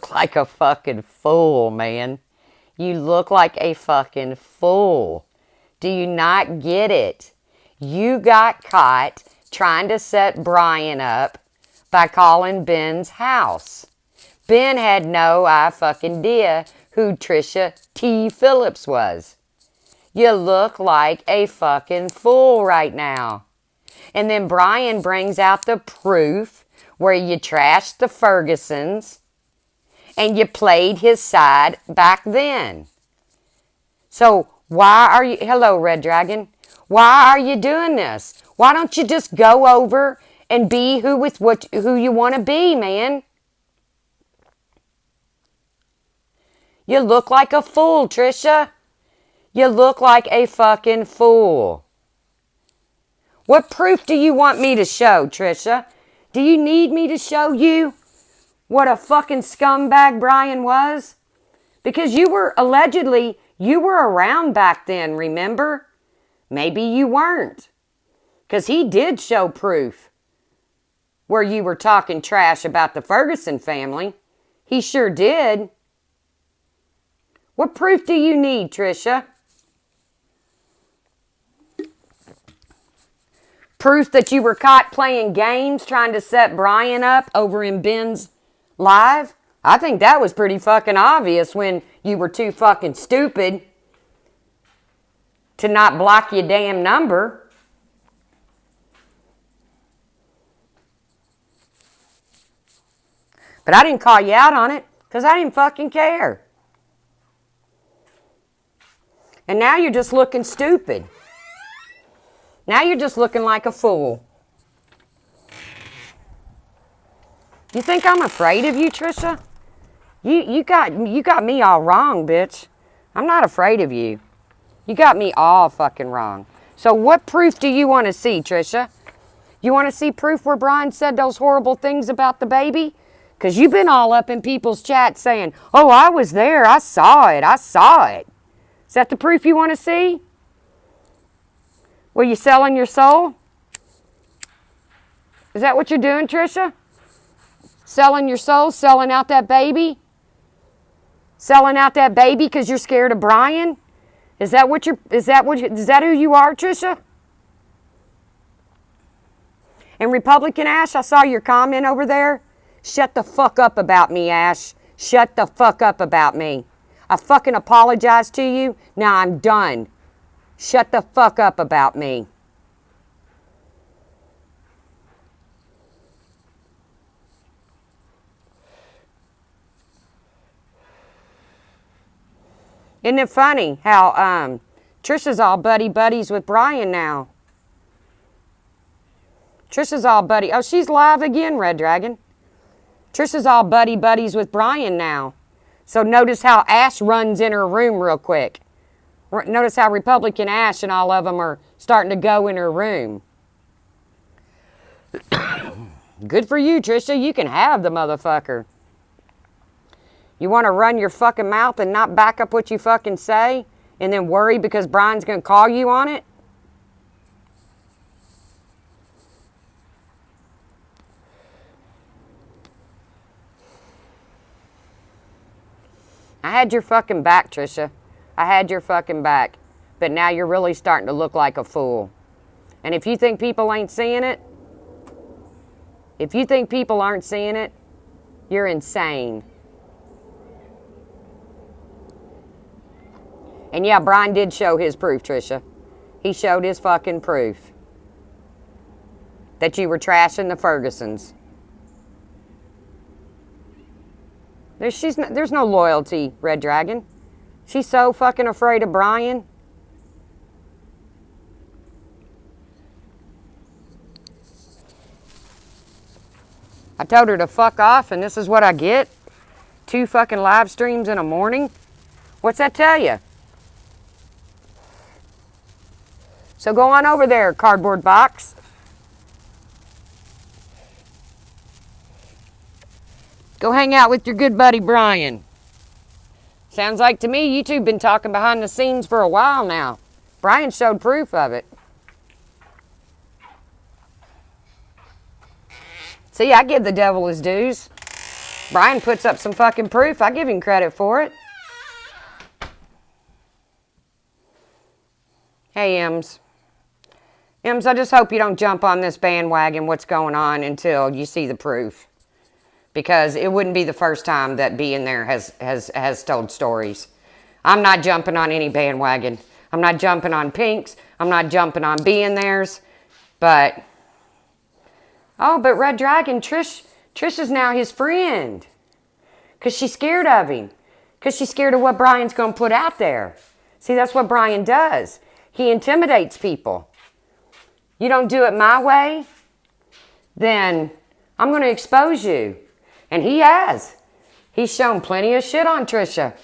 look like a fucking fool, man. You look like a fucking fool. Do you not get it? You got caught trying to set Brian up by calling Ben's house. Ben had no fucking idea who Trisha T. Phillips was. You look like a fucking fool right now. And then Brian brings out the proof where you trashed the Fergusons and you played his side back then. So why are you, hello Red Dragon, why are you doing this? Why don't you just go over and be who you want to be, man? You look like a fool, Trisha. You look like a fucking fool. What proof do you want me to show, Trisha? Do you need me to show you what a fucking scumbag Brian was? Because you were around back then, remember? Maybe you weren't. Because he did show proof where you were talking trash about the Ferguson family. He sure did. What proof do you need, Trisha? Proof that you were caught playing games trying to set Brian up over in Ben's live? I think that was pretty fucking obvious when you were too fucking stupid to not block your damn number. But I didn't call you out on it because I didn't fucking care. And now you're just looking stupid. Now you're just looking like a fool. You think I'm afraid of you, Trisha? You got me all wrong, bitch. I'm not afraid of you. You got me all fucking wrong. So what proof do you want to see, Trisha? You want to see proof where Brian said those horrible things about the baby? Because you've been all up in people's chats saying, oh, I was there. I saw it. Is that the proof you want to see? Were you selling your soul? Is that what you're doing, Trisha? Selling your soul? Selling out that baby? Selling out that baby because you're scared of Brian? Is that who you are, Trisha? And Republican Ash, I saw your comment over there. Shut the fuck up about me, Ash. Shut the fuck up about me. I fucking apologized to you. Now I'm done. Shut the fuck up about me. Isn't it funny how Trisha's all buddies with Brian now? Trisha's all buddy. Oh, she's live again, Red Dragon. Trisha's all buddies with Brian now. So notice how Ash runs in her room real quick. Notice how Republican Ash and all of them are starting to go in her room. Good for you, Trisha. You can have the motherfucker. You want to run your fucking mouth and not back up what you fucking say and then worry because Brian's going to call you on it? I had your fucking back, Trisha. I had your fucking back. But now you're really starting to look like a fool. And if you think people ain't seeing it, if you think people aren't seeing it, you're insane. And yeah, Brian did show his proof, Trisha. He showed his fucking proof. That you were trashing the Fergusons. There's no loyalty, Red Dragon. She's so fucking afraid of Brian. I told her to fuck off, and this is what I get. 2 fucking live streams in a morning. What's that tell you? So go on over there, cardboard box. Go hang out with your good buddy Brian. Sounds like to me you two been talking behind the scenes for a while now. Brian showed proof of it. See, I give the devil his dues. Brian puts up some fucking proof. I give him credit for it. Hey, Ems. Ems, I just hope you don't jump on this bandwagon, what's going on, until you see the proof. Because it wouldn't be the first time that being there has told stories. I'm not jumping on any bandwagon. I'm not jumping on Pink's. I'm not jumping on being theirs. But, oh, but Red Dragon, Trish is now his friend. Because she's scared of him. Because she's scared of what Brian's going to put out there. See, that's what Brian does. He intimidates people. You don't do it my way, then I'm going to expose you. And he has. He's shown plenty of shit on Trisha.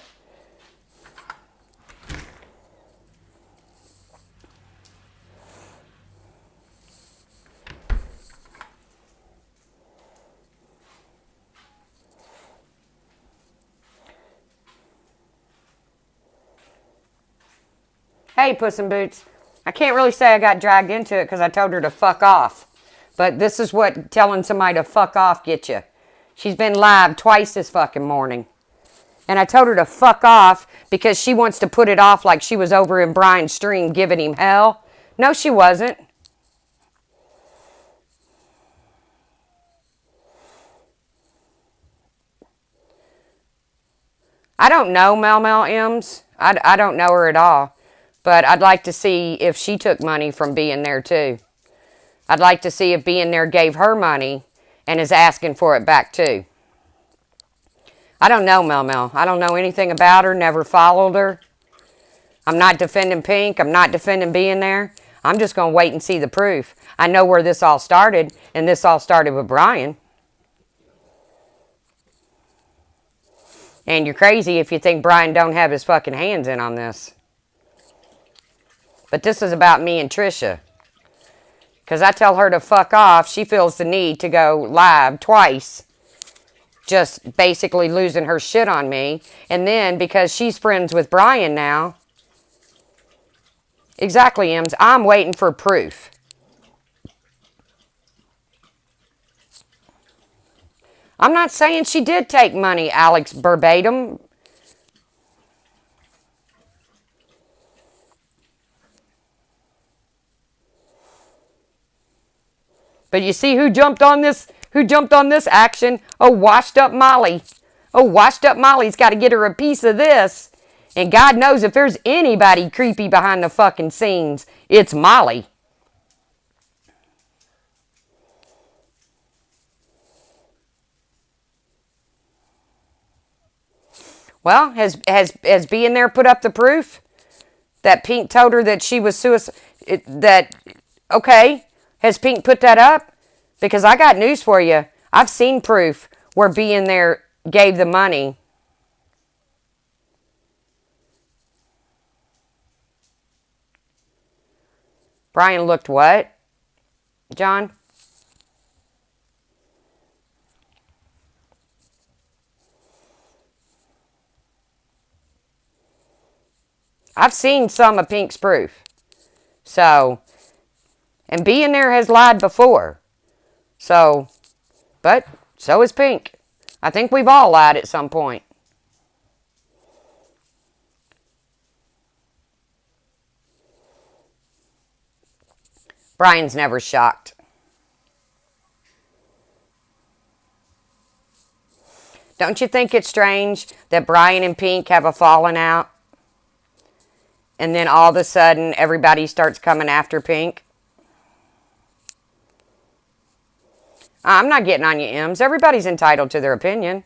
Hey, Puss in Boots. I can't really say I got dragged into it because I told her to fuck off. But this is what telling somebody to fuck off gets you. She's been live twice this fucking morning. And I told her to fuck off because she wants to put it off like she was over in Brian's stream giving him hell. No, she wasn't. I don't know Mel M's. I don't know her at all. But I'd like to see if she took money from being there too. I'd like to see if being there gave her money and is asking for it back too. I don't know Mel. I don't know anything about her, never followed her. I'm not defending Pink. I'm not defending being there. I'm just going to wait and see the proof. I know where this all started, and this all started with Brian. And you're crazy if you think Brian don't have his fucking hands in on this. But this is about me and Trisha. Because I tell her to fuck off, she feels the need to go live twice. Just basically losing her shit on me. And then, because she's friends with Brian now. Exactly, Ems. I'm waiting for proof. I'm not saying she did take money, Alex, verbatim. But you see who jumped on this? Who jumped on this action? Oh, washed up Molly. Oh, washed up Molly's got to get her a piece of this. And God knows if there's anybody creepy behind the fucking scenes, it's Molly. Well, has being there put up the proof that Pink told her that she was suicide? Okay. Has Pink put that up? Because I got news for you. I've seen proof where being there gave the money. Brian looked what? John? I've seen some of Pink's proof. So... And being there has lied before. So, but so is Pink. I think we've all lied at some point. Brian's never shocked. Don't you think it's strange that Brian and Pink have a falling out? And then all of a sudden everybody starts coming after Pink? I'm not getting on you, Ems. Everybody's entitled to their opinion.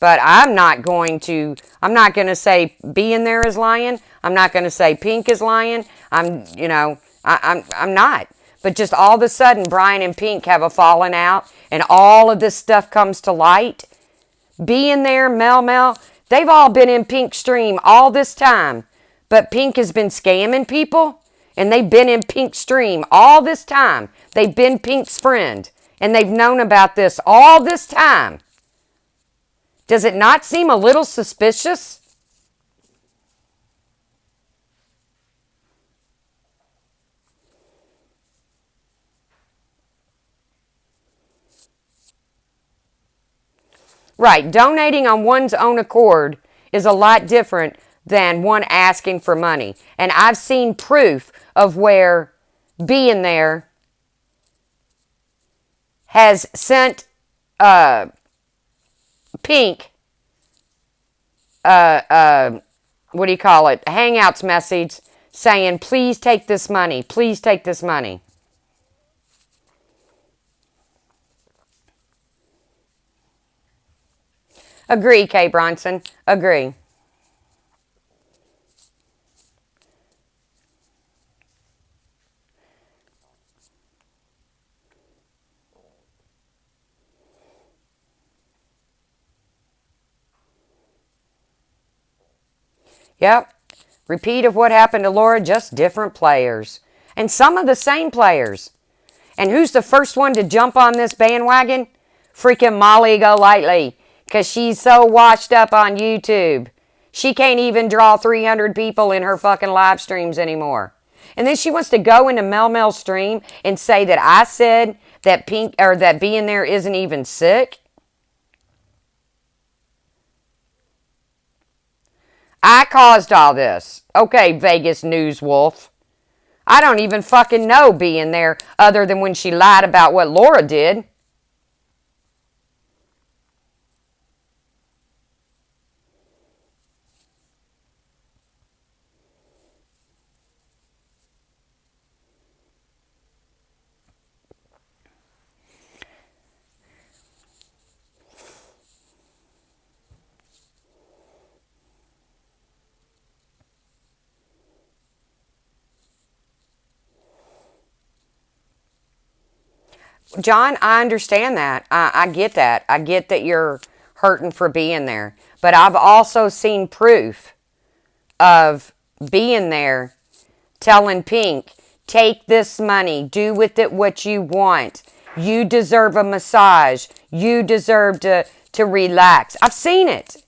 But I'm not going to say being there is lying. I'm not going to say Pink is lying. I'm not. But just all of a sudden, Brian and Pink have a falling out, and all of this stuff comes to light. Being there, Mel, they've all been in Pink's stream all this time. But Pink has been scamming people, and they've been in Pink's stream all this time. They've been Pink's friend. And they've known about this all this time. Does it not seem a little suspicious? Right. Donating on one's own accord is a lot different than one asking for money. And I've seen proof of where being there has sent Pink what do you call it? A Hangouts message saying, please take this money. Please take this money. Agree, Kay Bronson. Agree. Yep. Repeat of what happened to Laura, just different players. And some of the same players. And who's the first one to jump on this bandwagon? Freaking Molly Golightly. Because she's so washed up on YouTube. She can't even draw 300 people in her fucking live streams anymore. And then she wants to go into Mel Mel's stream and say that I said that Pink or that being there isn't even sick. I caused all this. Okay, Vegas News Wolf. I don't even fucking know being there other than when she lied about what Laura did. John, I understand that. I get that. I get that you're hurting for being there. But I've also seen proof of being there telling Pink, take this money, do with it what you want. You deserve a massage. You deserve to relax. I've seen it.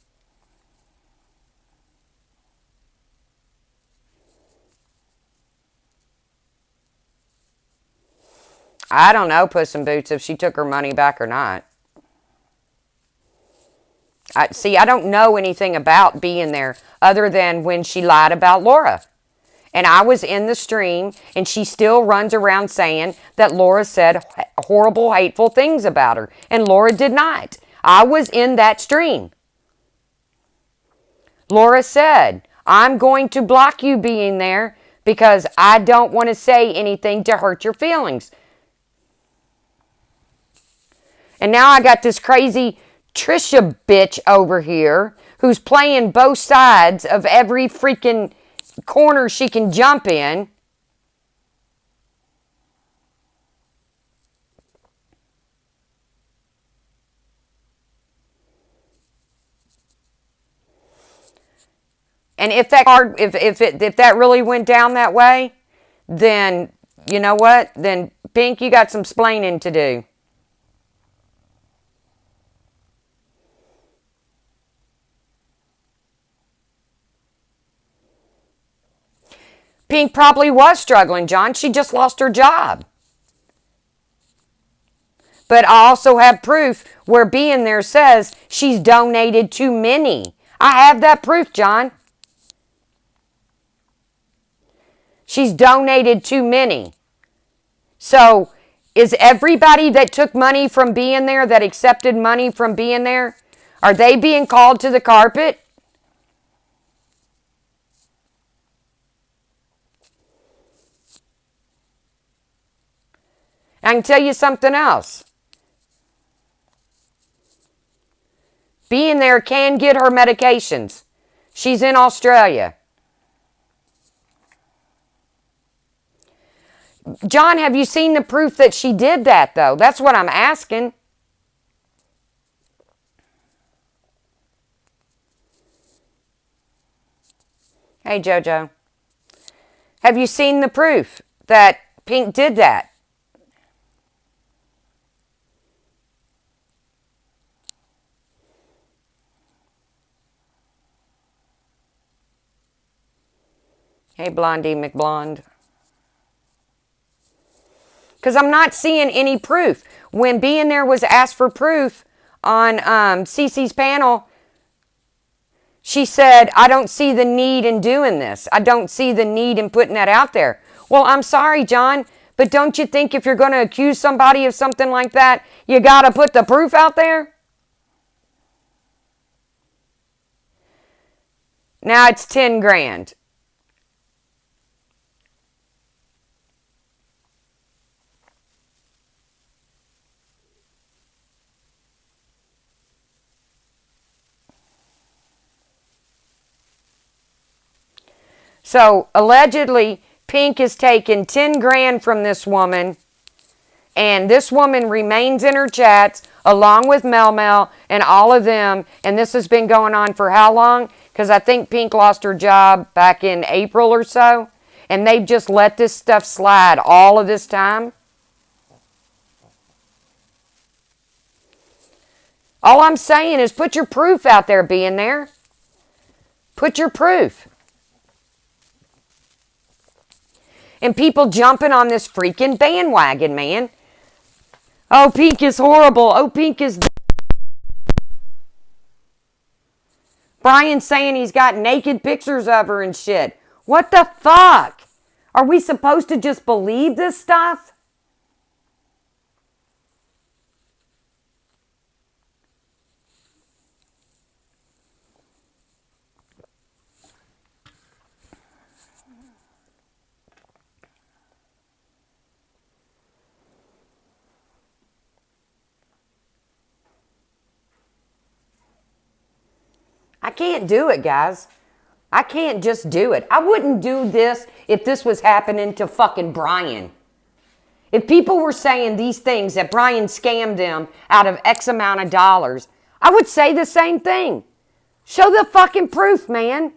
I don't know, Puss in Boots, if she took her money back or not. I don't know anything about being there other than when she lied about Laura. And I was in the stream, and she still runs around saying that Laura said horrible, hateful things about her. And Laura did not. I was in that stream. Laura said, I'm going to block you being there because I don't want to say anything to hurt your feelings. And now I got this crazy Trisha bitch over here who's playing both sides of every freaking corner she can jump in. And if that really went down that way, then you know what? Then Pink, you got some splaining to do. Pink probably was struggling, John. She just lost her job. But I also have proof where being there says she's donated too many. I have that proof, John. She's donated too many. So, is everybody that took money from being there, that accepted money from being there, are they being called to the carpet? I can tell you something else. Being there can get her medications. She's in Australia. John, have you seen the proof that she did that, though? That's what I'm asking. Hey, JoJo. Have you seen the proof that Pink did that? Hey, Blondie McBlonde. Because I'm not seeing any proof. When being there was asked for proof on Cece's panel, she said, I don't see the need in doing this. I don't see the need in putting that out there. Well, I'm sorry, John, but don't you think if you're going to accuse somebody of something like that, you got to put the proof out there? Now it's 10 grand. So allegedly, Pink has taken 10 grand from this woman, and this woman remains in her chats along with Mel Mel and all of them, and this has been going on for how long? Because I think Pink lost her job back in April or so, and they've just let this stuff slide all of this time. All I'm saying is put your proof out there, being there. Put your proof. And people jumping on this freaking bandwagon, man. Oh, Pink is horrible. Oh, Pink is... Brian's saying he's got naked pictures of her and shit. What the fuck? Are we supposed to just believe this stuff? I can't do it, guys. I can't just do it. I wouldn't do this if this was happening to fucking Brian. If people were saying these things that Brian scammed them out of X amount of dollars, I would say the same thing. Show the fucking proof, man.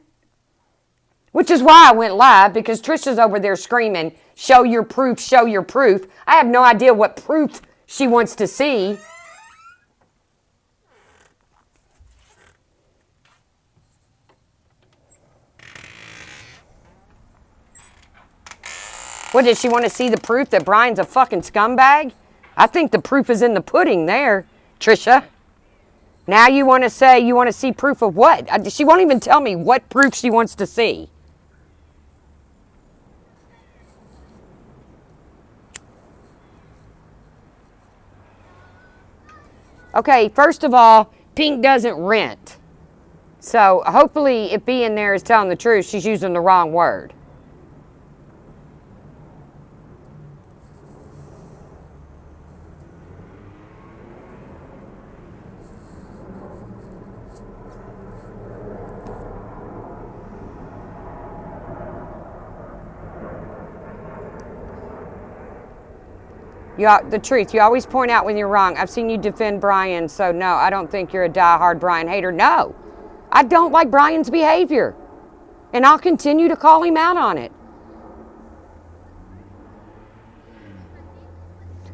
Which is why I went live, because Trisha's over there screaming, show your proof, show your proof. I have no idea what proof she wants to see. What, does she want to see the proof that Brian's a fucking scumbag? I think the proof is in the pudding there, Trisha. Now you want to say you want to see proof of what? She won't even tell me what proof she wants to see. Okay, first of all, Pink doesn't rent. So hopefully if being there is telling the truth, she's using the wrong word. The truth. You always point out when you're wrong. I've seen you defend Brian, so no, I don't think you're a diehard Brian hater. No, I don't like Brian's behavior, and I'll continue to call him out on it.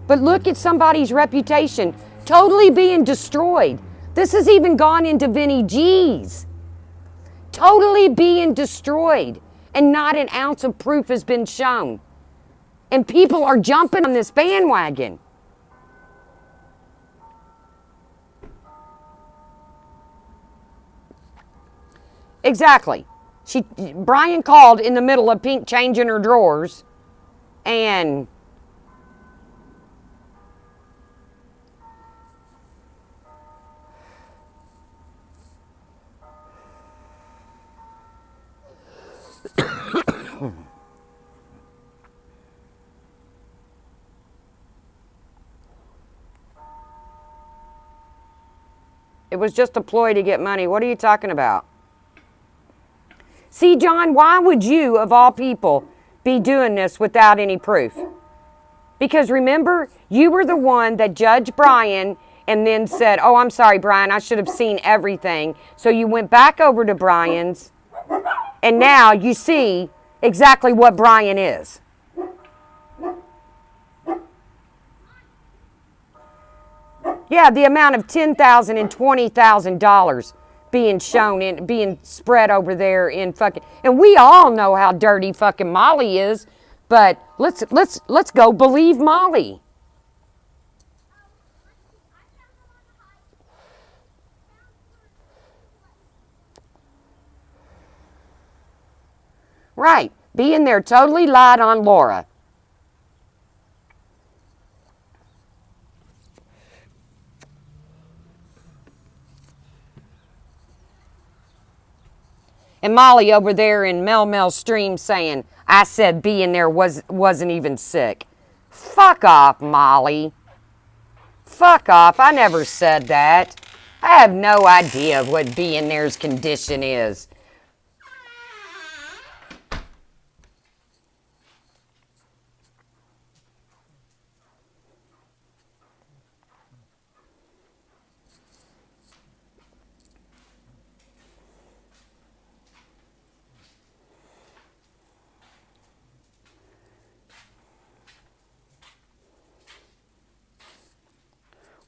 But look at somebody's reputation totally being destroyed. This has even gone into Vinny G's. Totally being destroyed, and not an ounce of proof has been shown. And people are jumping on this bandwagon. Exactly. Brian called in the middle of Pink changing her drawers, and it was just a ploy to get money. What are you talking about? See, John, why would you, of all people, be doing this without any proof? Because remember, you were the one that judged Brian and then said, oh, I'm sorry, Brian, I should have seen everything. So you went back over to Brian's, and now you see exactly what Brian is. Yeah, the amount of $10,000 and $20,000 being shown and being spread over there in fucking, and we all know how dirty fucking Molly is, but let's go believe Molly. Right. Being there totally lied on Laura. And Molly over there in Mel Stream saying, I said being there wasn't even sick. Fuck off, Molly. Fuck off. I never said that. I have no idea what being there's condition is.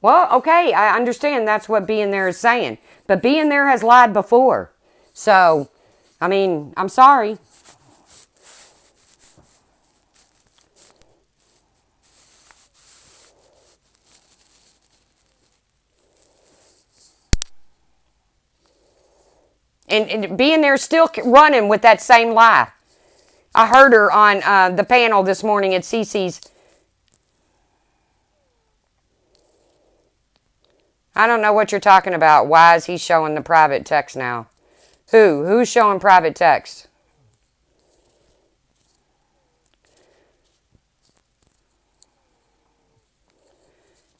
Well, okay, I understand that's what being there is saying. But being there has lied before. So, I mean, I'm sorry. And being there still running with that same lie. I heard her on the panel this morning at Cece's. I don't know what you're talking about. Why is he showing the private text now? Who? Who's showing private text?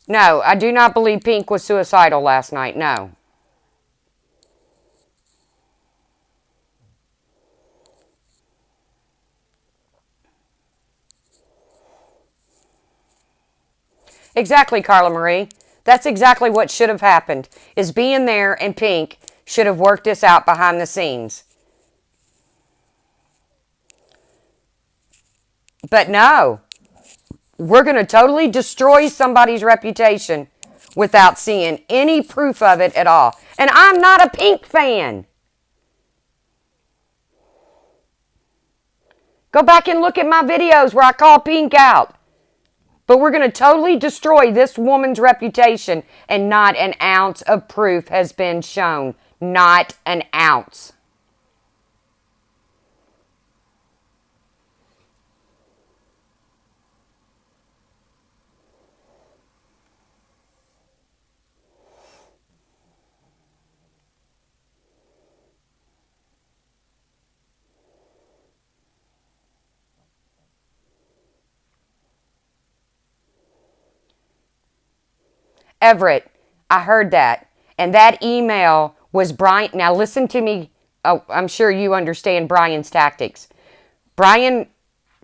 No, I do not believe Pink was suicidal last night. No. Exactly, Carla Marie. That's exactly what should have happened. Is being there and Pink should have worked this out behind the scenes. But no. We're going to totally destroy somebody's reputation without seeing any proof of it at all. And I'm not a Pink fan. Go back and look at my videos where I call Pink out. But we're going to totally destroy this woman's reputation, and not an ounce of proof has been shown. Not an ounce. Everett, I heard that. And that email was Brian. Now listen to me. Oh, I'm sure you understand Brian's tactics. Brian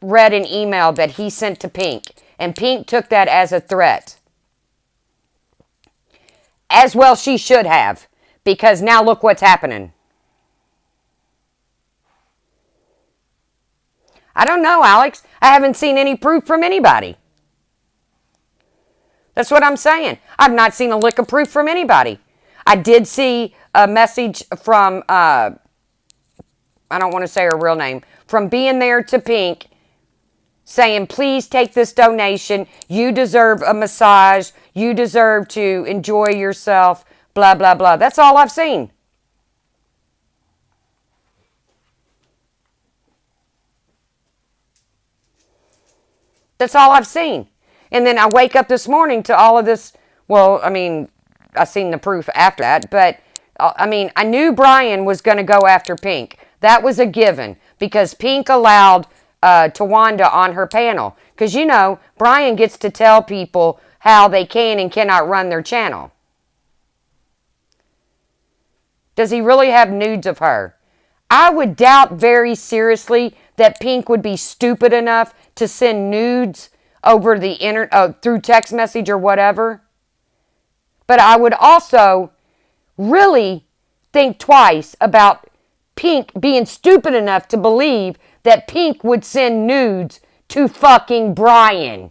read an email that he sent to Pink, and Pink took that as a threat. As well she should have, because now look what's happening. I don't know, Alex. I haven't seen any proof from anybody. That's what I'm saying. I've not seen a lick of proof from anybody. I did see a message from, I don't want to say her real name, from being there to Pink saying, please take this donation. You deserve a massage. You deserve to enjoy yourself, blah, blah, blah. That's all I've seen. That's all I've seen. And then I wake up this morning to all of this. Well, I mean, I seen the proof after that. But, I mean, I knew Brian was going to go after Pink. That was a given. Because Pink allowed Tawanda on her panel. Because, you know, Brian gets to tell people how they can and cannot run their channel. Does he really have nudes of her? I would doubt very seriously that Pink would be stupid enough to send nudes over the internet, through text message or whatever. But I would also really think twice about Pink being stupid enough to believe that Pink would send nudes to fucking Brian.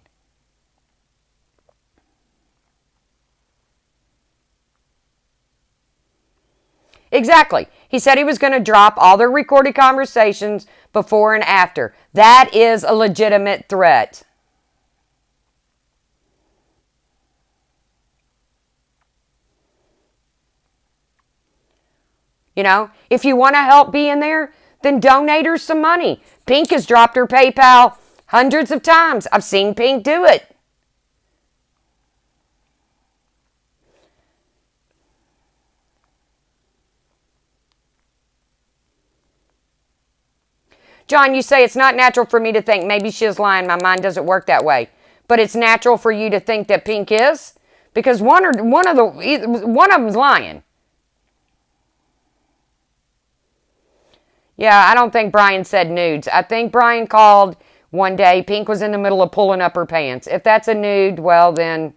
Exactly. He said he was going to drop all their recorded conversations before and after. That is a legitimate threat. You know, if you want to help being there, then donate her some money. Pink has dropped her PayPal hundreds of times. I've seen Pink do it. John, you say it's not natural for me to think maybe she's lying. My mind doesn't work that way. But it's natural for you to think that Pink is? Because one of them's lying. Yeah, I don't think Brian said nudes. I think Brian called one day. Pink was in the middle of pulling up her pants. If that's a nude, well then...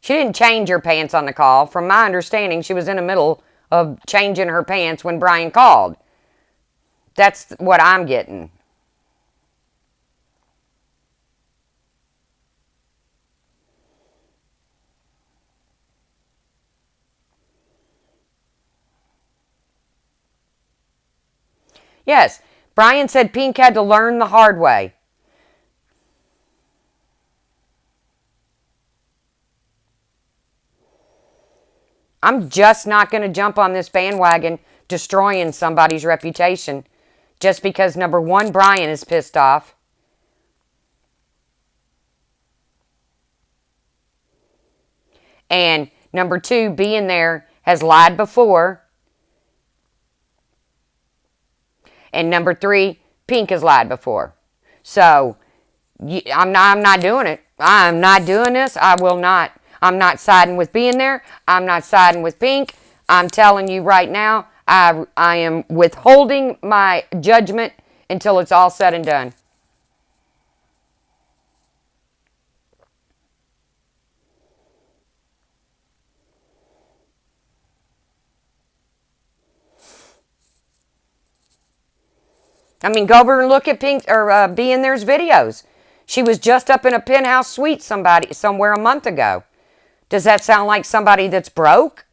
She didn't change her pants on the call. From my understanding, she was in the middle of changing her pants when Brian called. That's what I'm getting. Yes, Brian said Pink had to learn the hard way. I'm just not going to jump on this bandwagon destroying somebody's reputation just because, number one, Brian is pissed off. And number two, being there has lied before. And number three, Pink has lied before. So, I'm not doing it. I'm not doing this. I will not. I'm not siding with being there. I'm not siding with Pink. I'm telling you right now, I am withholding my judgment until it's all said and done. I mean, go over and look at Pink or Being There's videos. She was just up in a penthouse suite somewhere a month ago. Does that sound like somebody that's broke?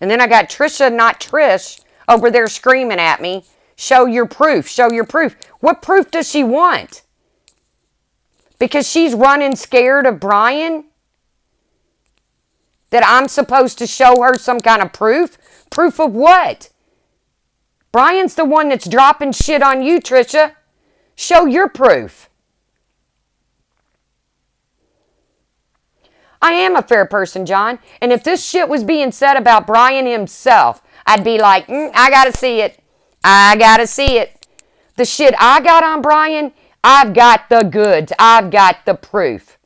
And then I got Trisha, not Trish, over there screaming at me. Show your proof. Show your proof. What proof does she want? Because she's running scared of Brian? That I'm supposed to show her some kind of proof? Proof of what? Brian's the one that's dropping shit on you, Trisha. Show your proof. I am a fair person, John. And if this shit was being said about Brian himself, I'd be like, I gotta see it. I gotta see it. The shit I got on Brian, I've got the goods. I've got the proof.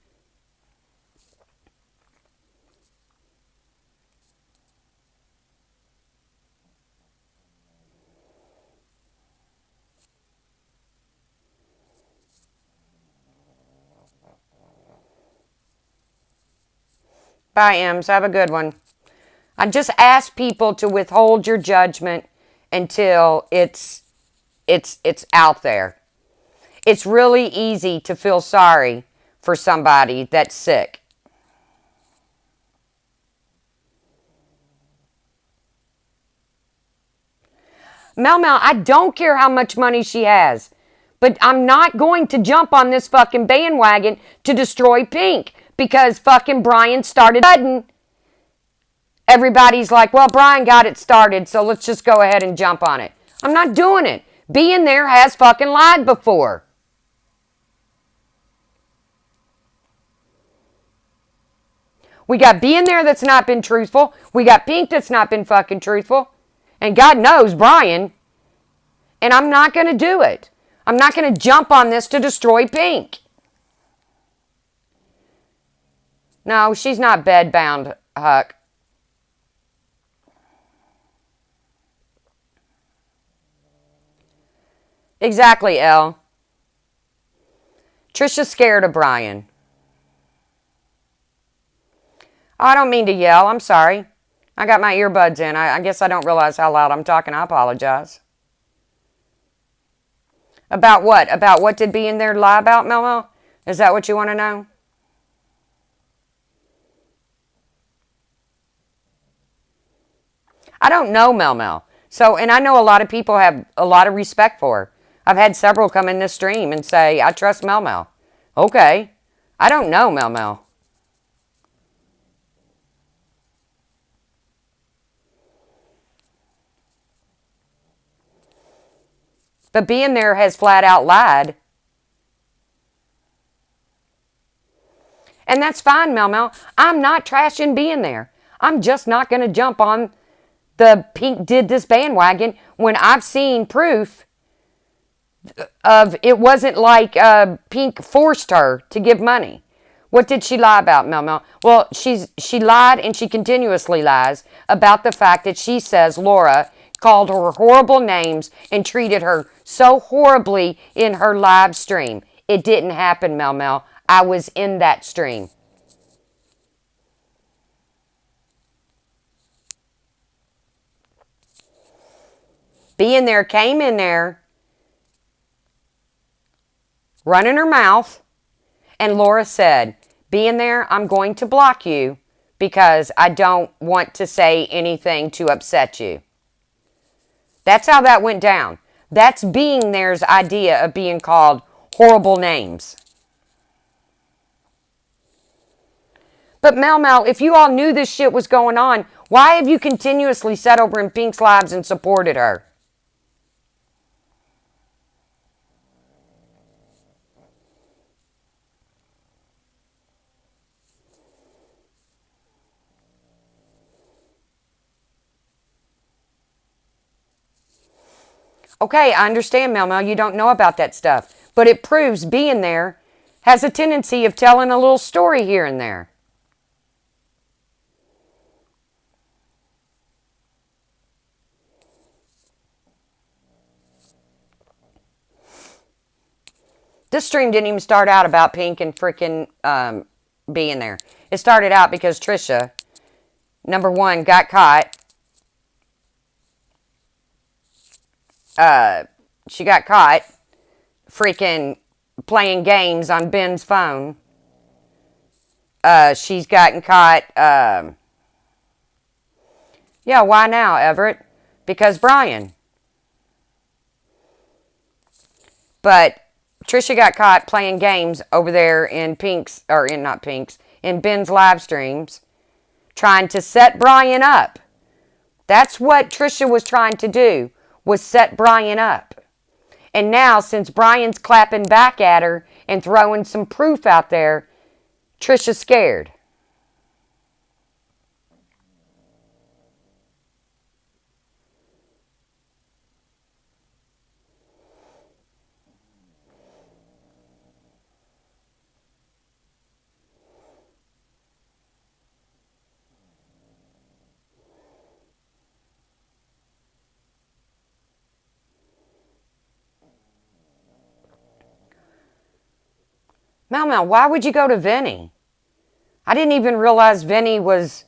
Bye, Ems. Have a good one. I just ask people to withhold your judgment until it's out there. It's really easy to feel sorry for somebody that's sick. Mel, I don't care how much money she has, but I'm not going to jump on this fucking bandwagon to destroy Pink because fucking Brian started. Everybody's like, well, Brian got it started, so let's just go ahead and jump on it. I'm not doing it. Being there has fucking lied before. We got Being There that's not been truthful. We got Pink that's not been fucking truthful. And God knows Brian. And I'm not going to do it. I'm not going to jump on this to destroy Pink. No, she's not bedbound, Huck. Exactly, Elle. Trisha's scared of Brian. Oh, I don't mean to yell. I'm sorry. I got my earbuds in. I guess I don't realize how loud I'm talking. I apologize. About what? About what did Being There lie about, Mel? Is that what you want to know? I don't know Mel Mel. So, and I know a lot of people have a lot of respect for her. I've had several come in this stream and say, I trust Mel Mel. Okay. I don't know Mel Mel. But being there has flat out lied. And that's fine, Mel Mel. I'm not trashing being there. I'm just not going to jump on the Pink did this bandwagon when I've seen proof of it wasn't like Pink forced her to give money. What did she lie about, Mel Mel? Well, she lied and she continuously lies about the fact that she says Laura called her horrible names and treated her so horribly in her live stream. It didn't happen, Mel Mel. I was in that stream. Being there, came in there, running her mouth, and Laura said, being there, I'm going to block you because I don't want to say anything to upset you. That's how that went down. That's being there's idea of being called horrible names. But Mel Mel, if you all knew this shit was going on, why have you continuously sat over in Pink's lives and supported her? Okay, I understand, Mel Mel, you don't know about that stuff. But it proves being there has a tendency of telling a little story here and there. This stream didn't even start out about Pink and freaking being there. It started out because Trisha, number one, got caught. She got caught freaking playing games on Ben's phone. She's gotten caught. Yeah, why now, Everett? Because Brian. But Trisha got caught playing games over there in Pink's, or in not Pink's, in Ben's live streams, trying to set Brian up. That's what Trisha was trying to do, was set Brian up. And now, since Brian's clapping back at her and throwing some proof out there, Trisha's scared. Mel Mel, why would you go to Vinny? I didn't even realize Vinny was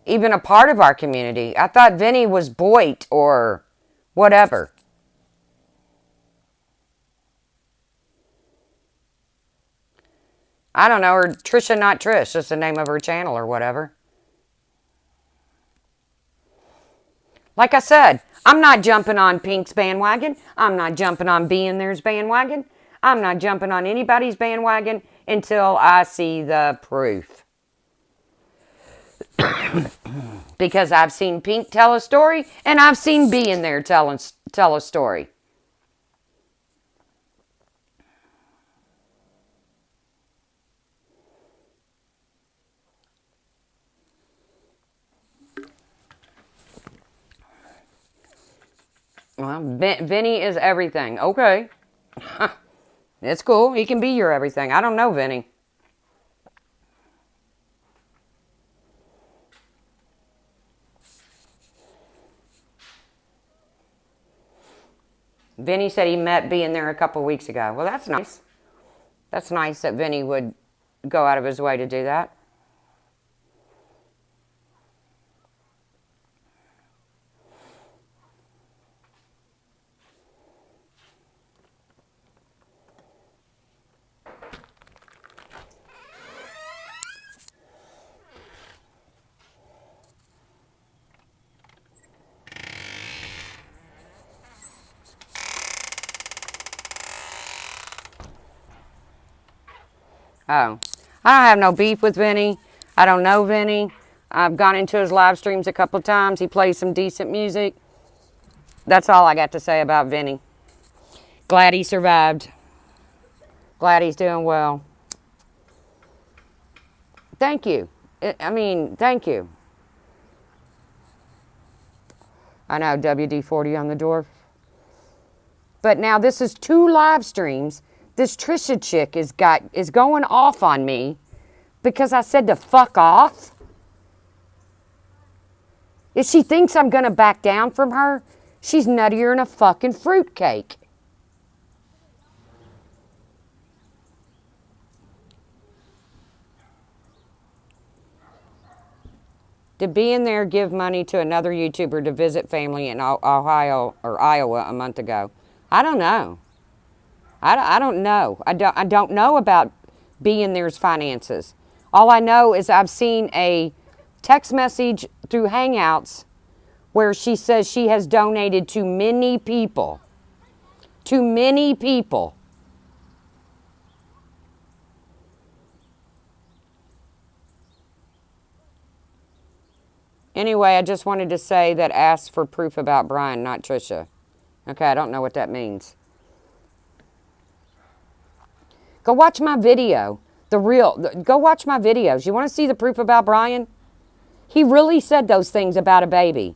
even a part of our community. I thought Vinny was Boyd or whatever. I don't know, or Trisha Not Trish, just the name of her channel or whatever. Like I said, I'm not jumping on Pink's bandwagon. I'm not jumping on Being There's bandwagon. I'm not jumping on anybody's bandwagon until I see the proof. Because I've seen Pink tell a story, and I've seen Being There tell a story. Well, Vinny is everything. Okay. It's cool. He can be your everything. I don't know Vinny. Vinny said he met Being There a couple weeks ago. Well, that's nice. That's nice that Vinny would go out of his way to do that. Oh. I don't have no beef with Vinny. I don't know Vinny. I've gone into his live streams a couple of times. He plays some decent music. That's all I got to say about Vinny. Glad he survived. Glad he's doing well. Thank you. Thank you. I know, WD-40 on the door. But now this is 2 live streams. This Trisha chick is going off on me because I said to fuck off. If she thinks I'm going to back down from her, she's nuttier than a fucking fruitcake. Did being there give money to another YouTuber to visit family in Ohio or Iowa a month ago? I don't know. I don't know. I don't know about being there's finances. All I know is I've seen a text message through Hangouts where she says she has donated to many people. To many people. Anyway, I just wanted to say that asked for proof about Brian, not Trisha. Okay, I don't know what that means. Go watch my video. Go watch my videos. You want to see the proof about Brian? He really said those things about a baby.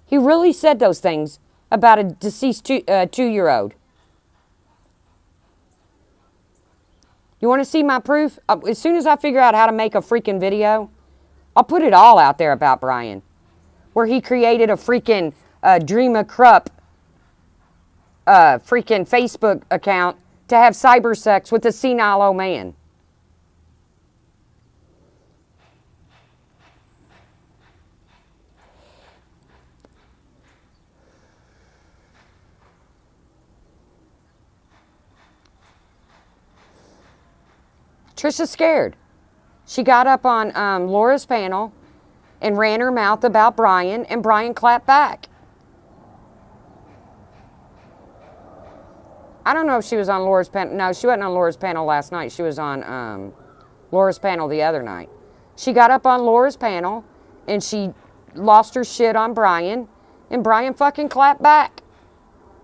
He really said those things about a deceased 2-year-old. You want to see my proof? As soon as I figure out how to make a freaking video, I'll put it all out there about Brian. Where he created a freaking Dream of Krupp freaking Facebook account to have cyber sex with a senile old man. Trisha's scared. She got up on Laura's panel and ran her mouth about Brian, and Brian clapped back. I don't know if she was on Laura's panel. No, she wasn't on Laura's panel last night. She was on Laura's panel the other night. She got up on Laura's panel, and she lost her shit on Brian, and Brian fucking clapped back.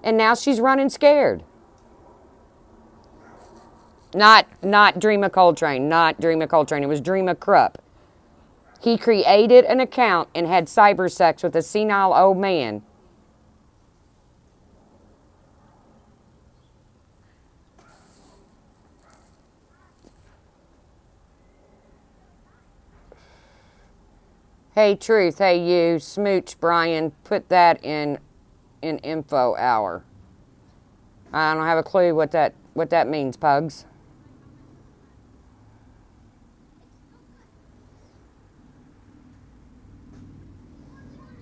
And now she's running scared. Not Dream of Coltrane. Not Dream of Coltrane. It was Dream of Krupp. He created an account and had cyber sex with a senile old man. Hey, Truth. Hey, you. Smooch, Brian. Put that in info hour. I don't have a clue what that means, Pugs.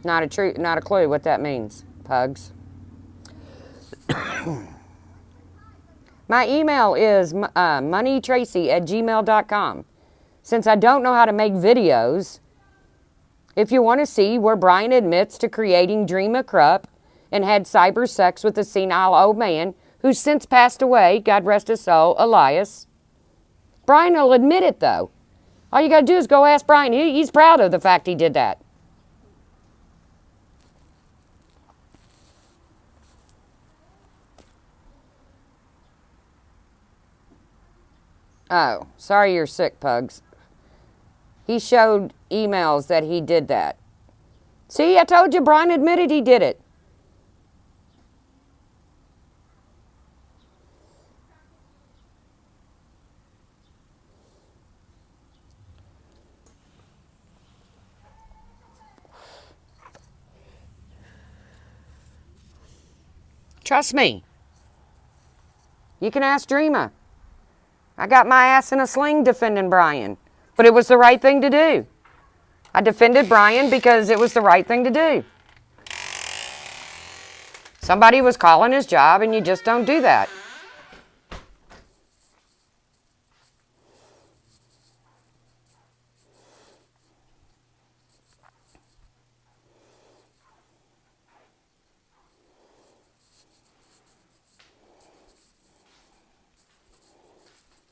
Not a clue what that means, Pugs. My email is moneytracy@gmail.com. Since I don't know how to make videos, if you want to see where Brian admits to creating Dream of Krupp and had cyber sex with a senile old man who's since passed away, God rest his soul, Elias. Brian will admit it, though. All you got to do is go ask Brian. He's proud of the fact he did that. Oh, sorry you're sick, Pugs. He showed emails that he did that. See, I told you Brian admitted he did it. Trust me. You can ask Dreamer. I got my ass in a sling defending Brian. But it was the right thing to do. I defended Brian because it was the right thing to do. Somebody was calling his job and you just don't do that.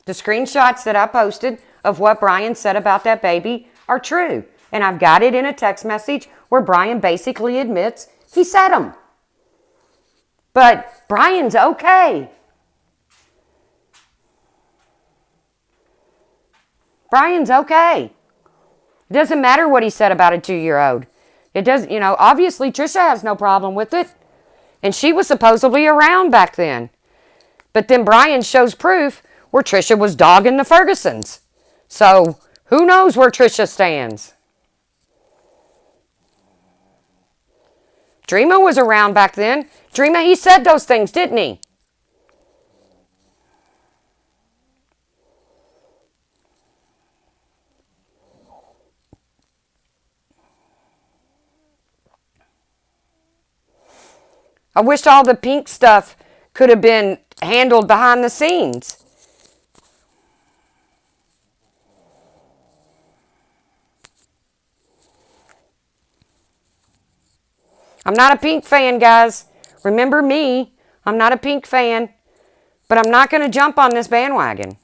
The screenshots that I posted of what Brian said about that baby are true. And I've got it in a text message where Brian basically admits he said them. But Brian's okay. Brian's okay. It doesn't matter what he said about a 2-year-old. It does, obviously Trisha has no problem with it. And she was supposedly around back then. But then Brian shows proof where Trisha was dogging the Fergusons. So who knows where Trisha stands? Dreamer was around back then. Dreamer, he said those things, didn't he? I wish all the pink stuff could have been handled behind the scenes. I'm not a Pink fan, guys. Remember me. I'm not a Pink fan. But I'm not going to jump on this bandwagon.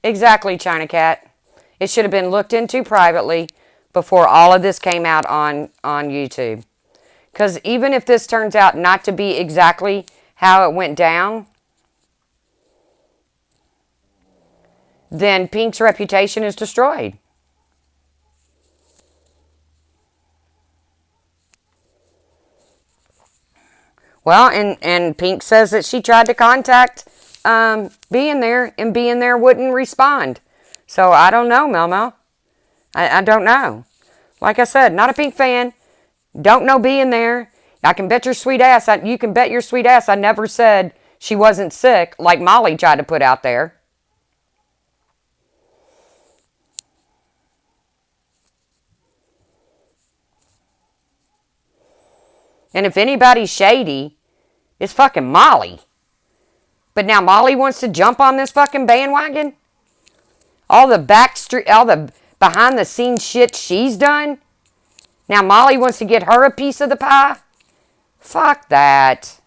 Exactly, China Cat. It should have been looked into privately before all of this came out on YouTube. Because even if this turns out not to be exactly how it went down, then Pink's reputation is destroyed. Well, and Pink says that she tried to contact Being There, and Being There wouldn't respond. So I don't know, Melmo. I don't know. Like I said, not a Pink fan. Don't know Being There. I can bet your sweet ass. You can bet your sweet ass I never said she wasn't sick like Molly tried to put out there. And if anybody's shady, it's fucking Molly. But now Molly wants to jump on this fucking bandwagon? All the behind the scenes shit she's done? Now Molly wants to get her a piece of the pie? Fuck that.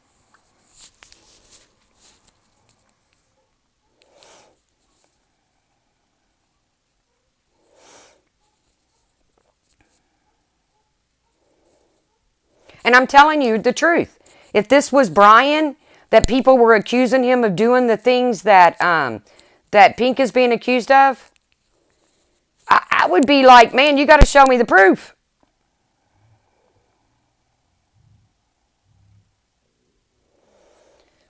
And I'm telling you the truth. If this was Brian, that people were accusing him of doing the things that that Pink is being accused of, I would be like, man, you got to show me the proof.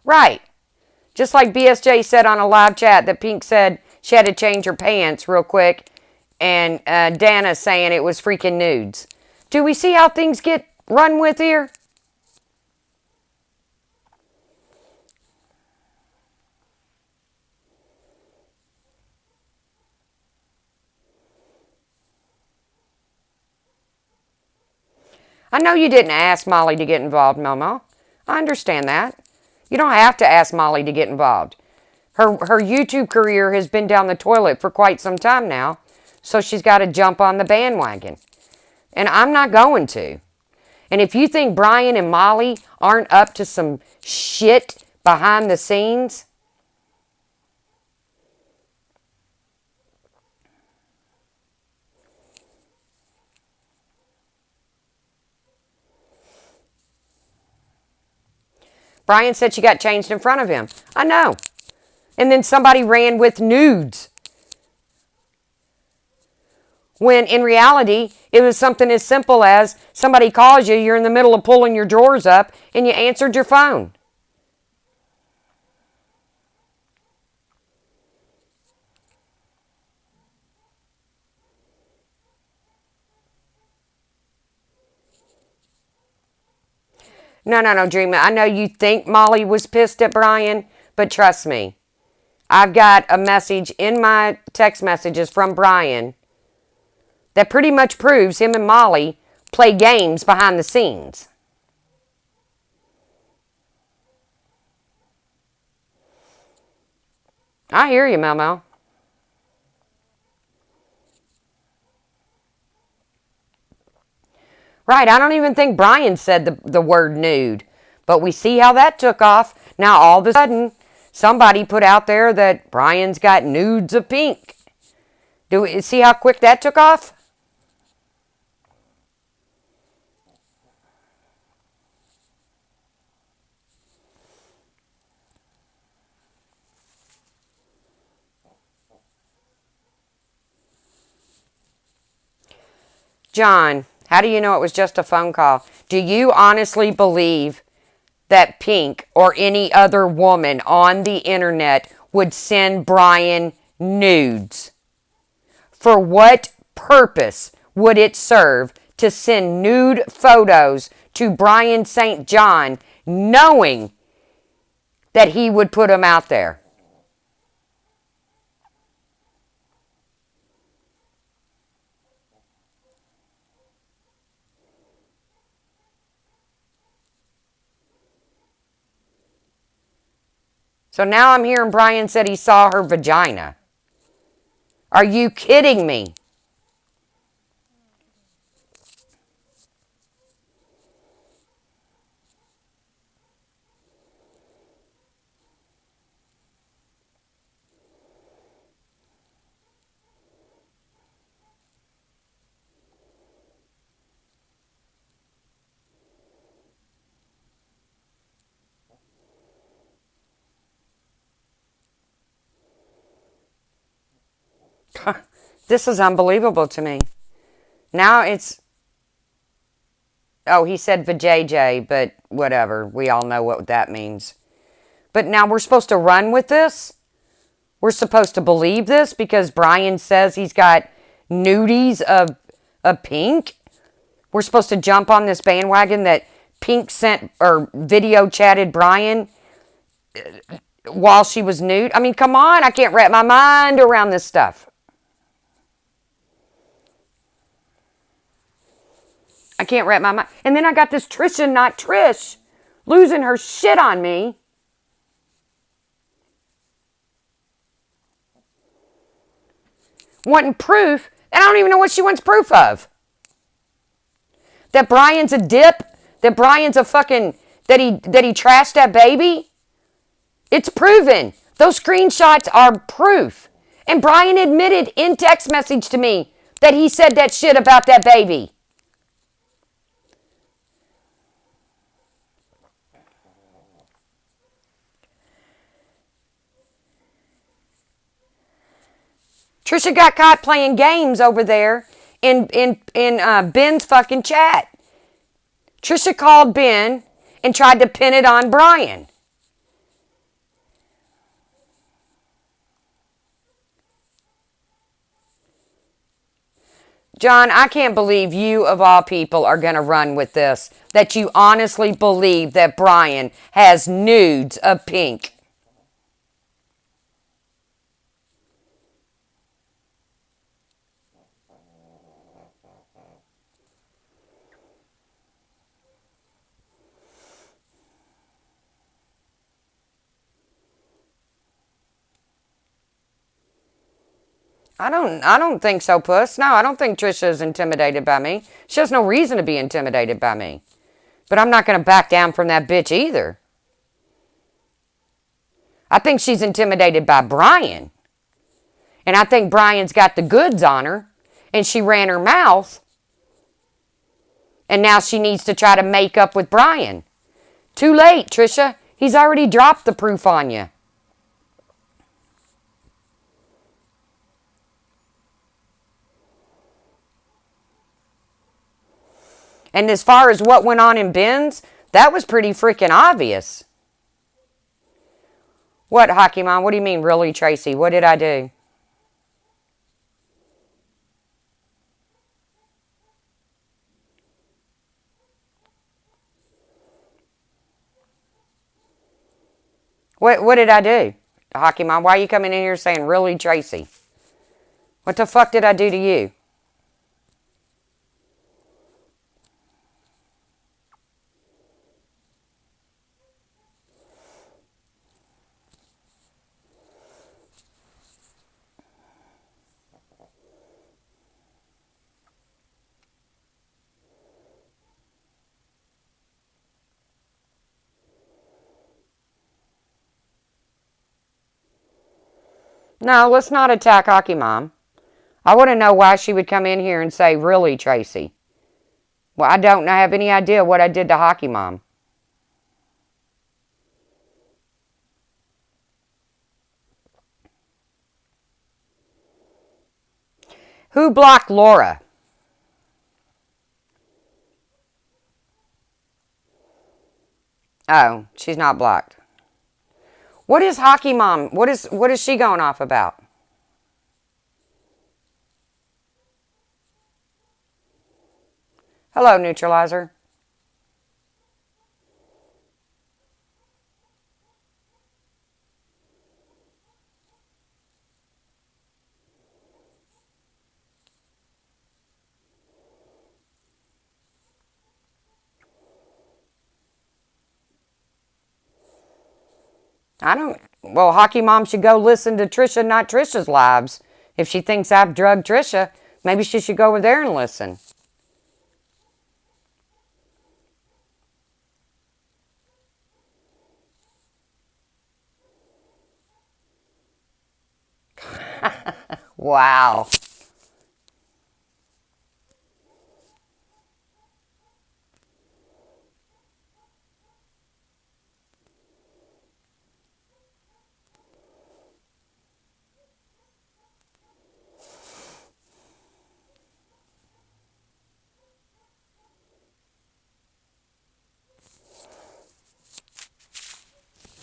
Right. Just like BSJ said on a live chat that Pink said she had to change her pants real quick, and Dana saying it was freaking nudes. Do we see how things get run with here? I know you didn't ask Molly to get involved, Momo. I understand that. You don't have to ask Molly to get involved. Her YouTube career has been down the toilet for quite some time now, so she's got to jump on the bandwagon. And I'm not going to. And if you think Brian and Molly aren't up to some shit behind the scenes, Brian said she got changed in front of him. I know. And then somebody ran with nudes. When in reality, it was something as simple as somebody calls you, you're in the middle of pulling your drawers up, and you answered your phone. No, Dreamer. I know you think Molly was pissed at Brian, but trust me. I've got a message in my text messages from Brian that pretty much proves him and Molly play games behind the scenes. I hear you, Momo. Right, I don't even think Brian said the word nude. But we see how that took off. Now all of a sudden, somebody put out there that Brian's got nudes of Pink. Do we see how quick that took off? John, how do you know it was just a phone call? Do you honestly believe that Pink or any other woman on the internet would send Brian nudes? For what purpose would it serve to send nude photos to Brian St. John knowing that he would put them out there? So now I'm hearing Brian said he saw her vagina. Are you kidding me? This is unbelievable to me. Now it's... Oh, he said vajayjay, but whatever. We all know what that means. But now we're supposed to run with this? We're supposed to believe this because Brian says he's got nudies of Pink? We're supposed to jump on this bandwagon that Pink sent or video chatted Brian while she was nude? I mean, come on. I can't wrap my mind around this stuff. I can't wrap my mind. And then I got this Trisha, not Trish, losing her shit on me. Wanting proof. And I don't even know what she wants proof of. That Brian's a dip? That Brian's a fucking... That he trashed that baby? It's proven. Those screenshots are proof. And Brian admitted in text message to me that he said that shit about that baby. Trisha got caught playing games over there in Ben's fucking chat. Trisha called Ben and tried to pin it on Brian. John, I can't believe you, of all people, are going to run with this. That you honestly believe that Brian has nudes of Pink. I don't think so, Puss. No, I don't think Trisha is intimidated by me. She has no reason to be intimidated by me. But I'm not going to back down from that bitch either. I think she's intimidated by Brian. And I think Brian's got the goods on her. And she ran her mouth. And now she needs to try to make up with Brian. Too late, Trisha. He's already dropped the proof on you. And as far as what went on in Ben's, that was pretty freaking obvious. What, Hockey Mom? What do you mean, really, Tracy? What did I do? What did I do? Hockey Mom, why are you coming in here saying, really, Tracy? What the fuck did I do to you? No, let's not attack Hockey Mom. I want to know why she would come in here and say, really, Tracy? Well, I don't have any idea what I did to Hockey Mom. Who blocked Laura? Oh, she's not blocked. What is Hockey Mom? What is she going off about? Hello, Neutralizer. Well, Hockey Mom should go listen to Trisha, not Trisha's lives. If she thinks I've drugged Trisha, maybe she should go over there and listen. Wow.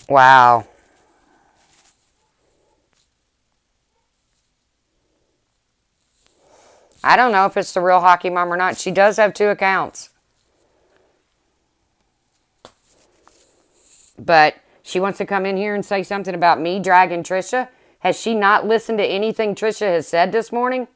Wow. I don't know if it's the real Hockey Mom or not. She does have 2 accounts. But she wants to come in here and say something about me dragging Trisha. Has she not listened to anything Trisha has said this morning?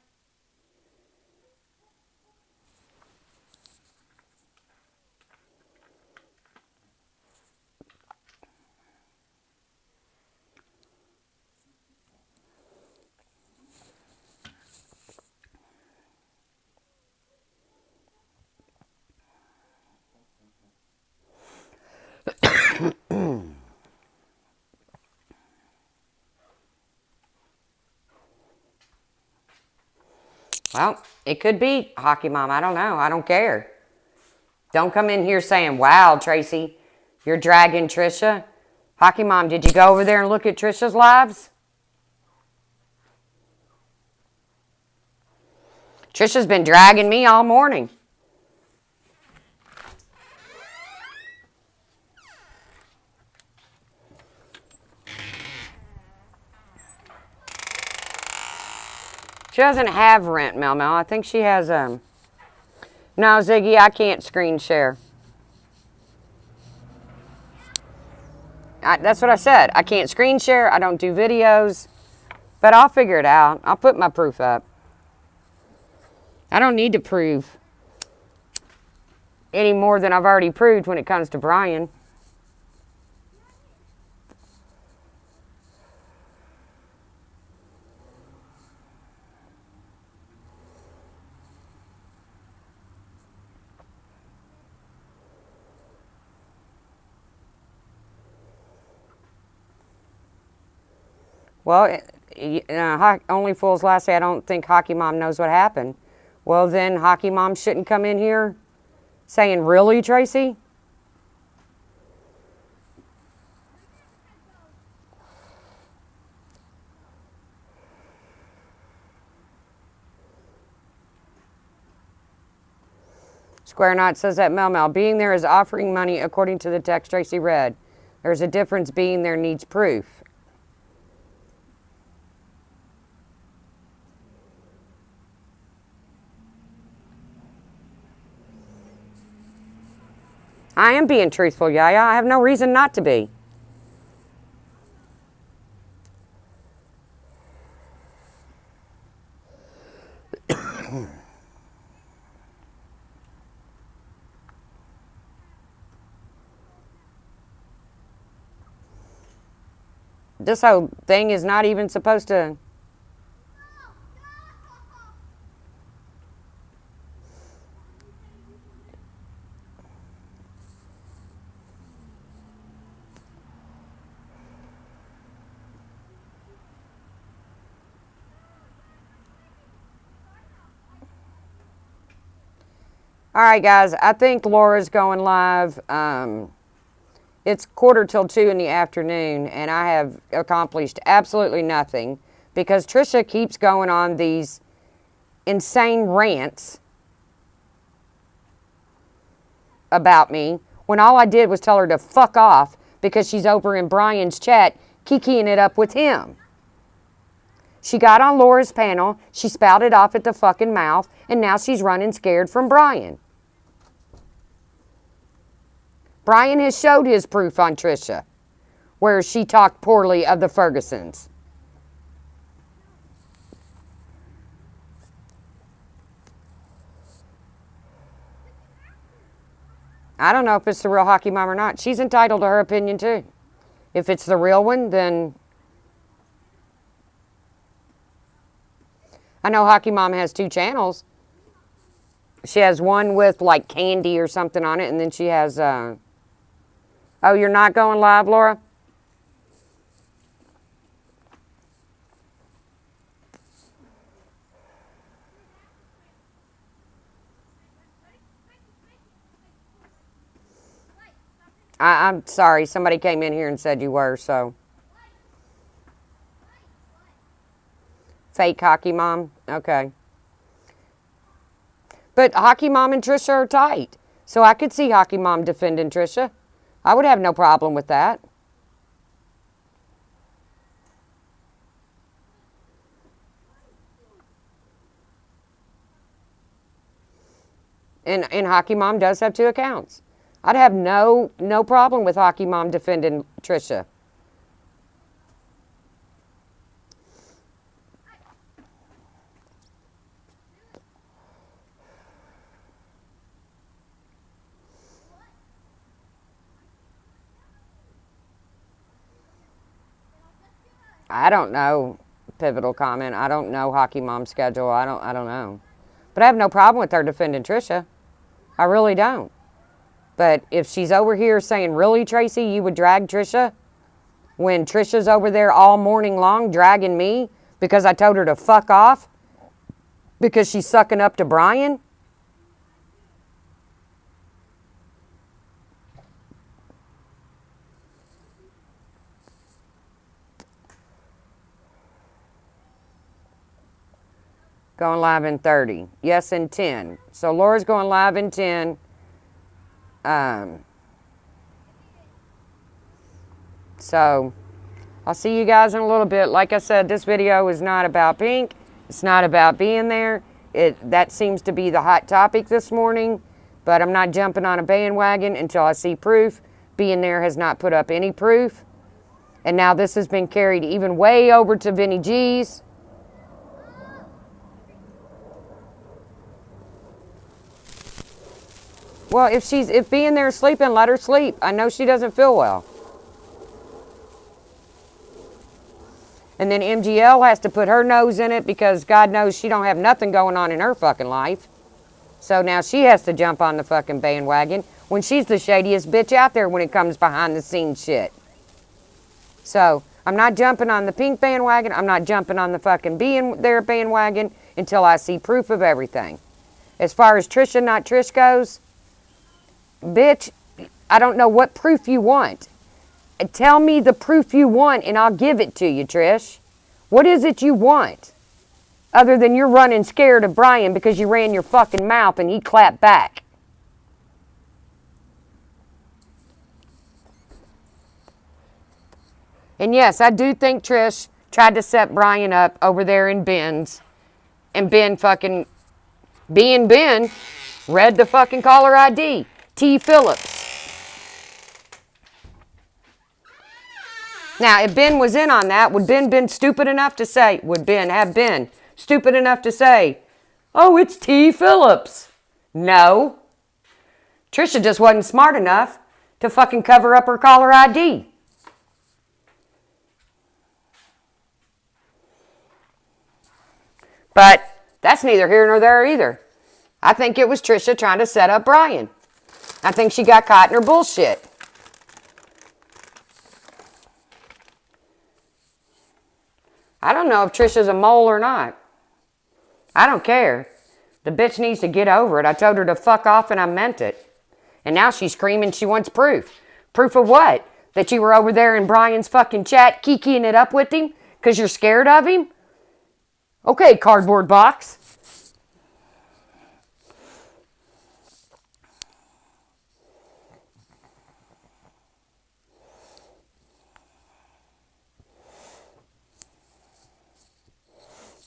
Well, it could be Hockey Mom. I don't know. I don't care. Don't come in here saying, wow, Tracy, you're dragging Trisha. Hockey Mom, did you go over there and look at Trisha's lives? Trisha's been dragging me all morning. She doesn't have rent, Mel Mel. I think she has, No, Ziggy, I can't screen share. That's what I said. I can't screen share. I don't do videos. But I'll figure it out. I'll put my proof up. I don't need to prove any more than I've already proved when it comes to Brian. Well, Only Fools Last say I don't think Hockey Mom knows what happened. Well, then Hockey Mom shouldn't come in here saying, really, Tracy? Square Knot says that Mel Mel, being there is offering money according to the text Tracy read. There's a difference. Being there needs proof. I am being truthful, Yaya. I have no reason not to be. This whole thing is not even supposed to... All right, guys. I think Laura's going live. It's 1:45 in the afternoon, and I have accomplished absolutely nothing because Trisha keeps going on these insane rants about me when all I did was tell her to fuck off because she's over in Brian's chat kikiing it up with him. She got on Laura's panel, she spouted off at the fucking mouth, and now she's running scared from Brian. Brian has showed his proof on Trisha, where she talked poorly of the Fergusons. I don't know if it's the real hockey mom or not. She's entitled to her opinion too. If it's the real one, then I know Hockey Mom has 2 channels. She has one with like candy or something on it, and then she has oh, you're not going live, Laura? I'm sorry. Somebody came in here and said you were, so. Fake Hockey Mom? Okay. But Hockey Mom and Trisha are tight. So I could see Hockey Mom defending Trisha. I would have no problem with that. And Hockey Mom does have 2 accounts. I'd have no problem with Hockey Mom defending Trisha. I don't know. Pivotal comment. I don't know Hockey Mom's schedule. I don't know. But I have no problem with her defending Trisha. I really don't. But if she's over here saying, really, Tracy, you would drag Trisha? When Trisha's over there all morning long dragging me because I told her to fuck off? Because she's sucking up to Brian? Going live in 30. Yes, in 10. So Laura's going live in 10. So I'll see you guys in a little bit. Like I said, this video is not about Pink. It's not about being there. That seems to be the hot topic this morning. But I'm not jumping on a bandwagon until I see proof. Being there has not put up any proof. And now this has been carried even way over to Vinny G's. Well, if being there sleeping, let her sleep. I know she doesn't feel well. And then MGL has to put her nose in it because God knows she don't have nothing going on in her fucking life. So now she has to jump on the fucking bandwagon when she's the shadiest bitch out there when it comes behind the scenes shit. So I'm not jumping on the Pink bandwagon. I'm not jumping on the fucking being there bandwagon until I see proof of everything. As far as Trisha not Trish goes, bitch, I don't know what proof you want. Tell me the proof you want and I'll give it to you, Trish. What is it you want? Other than you're running scared of Brian because you ran your fucking mouth and he clapped back. And yes, I do think Trish tried to set Brian up over there in Ben's. And Ben read the fucking caller ID. T. Phillips. Now, if Ben was in on that, would Ben have been stupid enough to say, oh, it's T. Phillips? No. Trisha just wasn't smart enough to fucking cover up her caller ID. But that's neither here nor there either. I think it was Trisha trying to set up Brian. I think she got caught in her bullshit. I don't know if Trisha's a mole or not. I don't care. The bitch needs to get over it. I told her to fuck off and I meant it. And now she's screaming she wants proof. Proof of what? That you were over there in Brian's fucking chat kikiing it up with him? Because you're scared of him? Okay, cardboard box.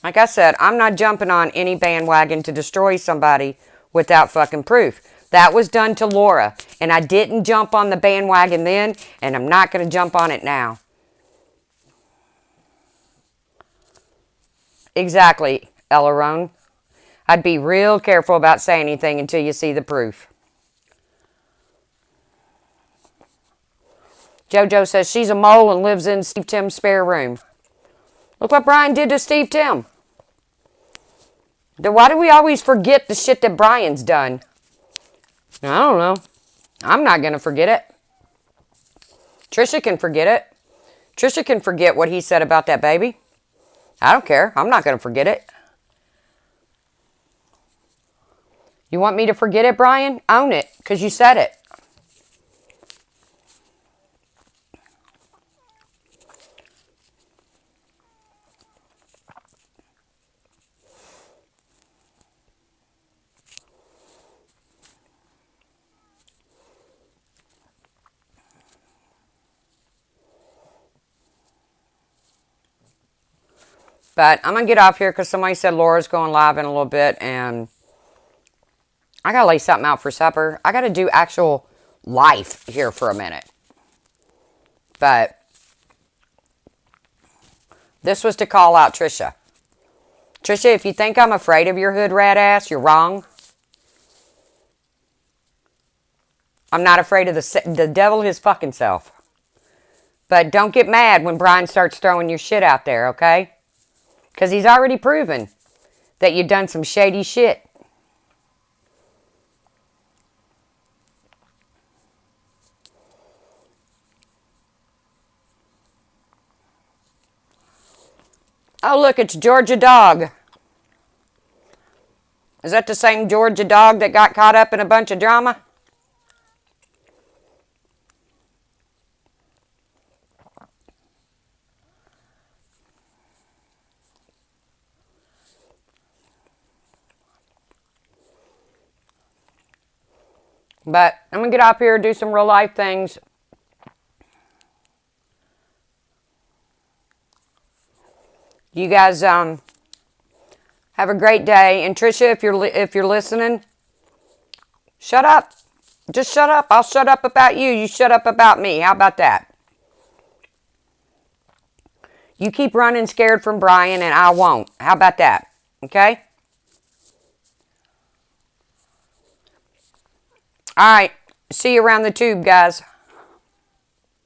Like I said, I'm not jumping on any bandwagon to destroy somebody without fucking proof. That was done to Laura, and I didn't jump on the bandwagon then, and I'm not going to jump on it now. Exactly, Ellerone. I'd be real careful about saying anything until you see the proof. JoJo says she's a mole and lives in Steve Tim's spare room. Look what Brian did to Steve Tim. Why do we always forget the shit that Brian's done? I don't know. I'm not going to forget it. Trisha can forget it. Trisha can forget what he said about that baby. I don't care. I'm not going to forget it. You want me to forget it, Brian? Own it, because you said it. But I'm going to get off here because somebody said Laura's going live in a little bit. And I got to lay something out for supper. I got to do actual life here for a minute. But this was to call out Trisha. Trisha, if you think I'm afraid of your hood rat ass, you're wrong. I'm not afraid of the devil his fucking self. But don't get mad when Brian starts throwing your shit out there, okay? Because he's already proven that you've done some shady shit. Oh, look, it's Georgia Dog. Is that the same Georgia Dog that got caught up in a bunch of drama? But I'm going to get up here and do some real life things. You guys have a great day. And Trisha, if you're listening, shut up. Just shut up. I'll shut up about you. You shut up about me. How about that? You keep running scared from Brian and I won't. How about that? Okay? All right. See you around the tube, guys.